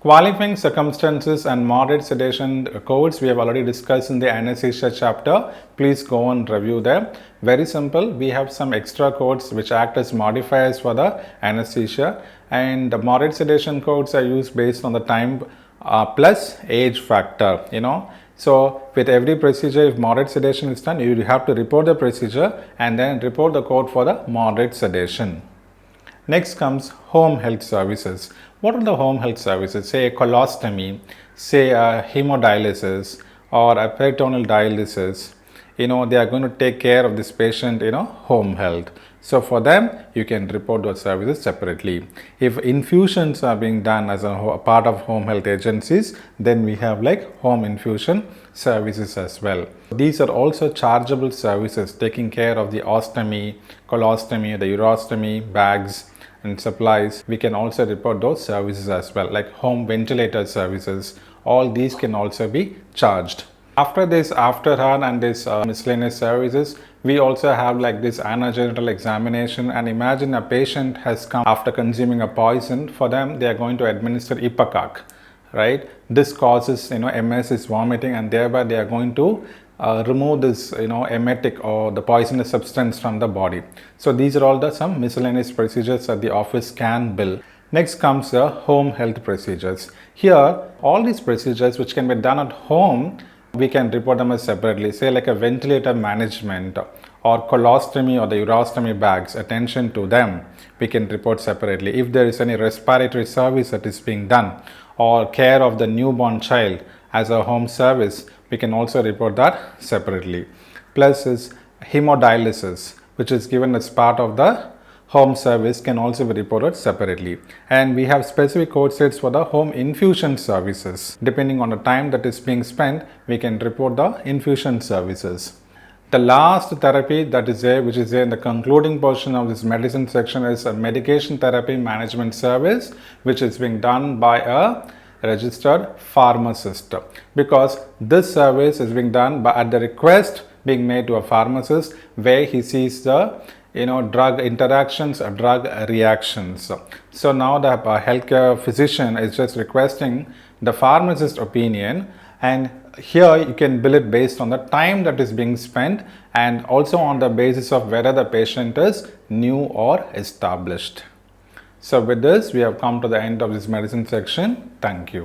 Qualifying circumstances and moderate sedation codes we have already discussed in the anesthesia chapter. Please go and review them. Very simple. We have some extra codes which act as modifiers for the anesthesia, and the moderate sedation codes are used based on the time plus age factor, So with every procedure, if moderate sedation is done, you have to report the procedure and then report the code for the moderate sedation. Next comes home health services. What are the home health services? Say a colostomy, say a hemodialysis or a peritoneal dialysis. They are going to take care of this patient, home health. So for them, you can report those services separately. If infusions are being done as a part of home health agencies, then we have like home infusion services as well. These are also chargeable services taking care of the ostomy, colostomy, the urostomy, bags and supplies. We can also report those services as well, like home ventilator services. All these can also be charged. After this after-hour and this miscellaneous services, we also have like this anogenital examination. And imagine a patient has come after consuming a poison. For them, they are going to administer ipecac, right? This causes MS is vomiting, and thereby they are going to remove this emetic or the poisonous substance from the body. So these are all some miscellaneous procedures that the office can bill. Next comes the home health procedures. Here, all these procedures which can be done at home, we can report them as separately. Say like a ventilator management or colostomy or the urostomy bags, attention to them, we can report separately. If there is any respiratory service that is being done or care of the newborn child as a home service, we can also report that separately. Plus is hemodialysis, which is given as part of the home service, can also be reported separately. And we have specific code sets for the home infusion services. Depending on the time that is being spent, we can report the infusion services. The last therapy that is there, which is there in the concluding portion of this medicine section, is a medication therapy management service, which is being done by a registered pharmacist, because this service is being done at the request being made to a pharmacist, where he sees the drug interactions or drug reactions. So now the healthcare physician is just requesting the pharmacist opinion, and here you can bill it based on the time that is being spent and also on the basis of whether the patient is new or established. So with this, we have come to the end of this medicine section. Thank you.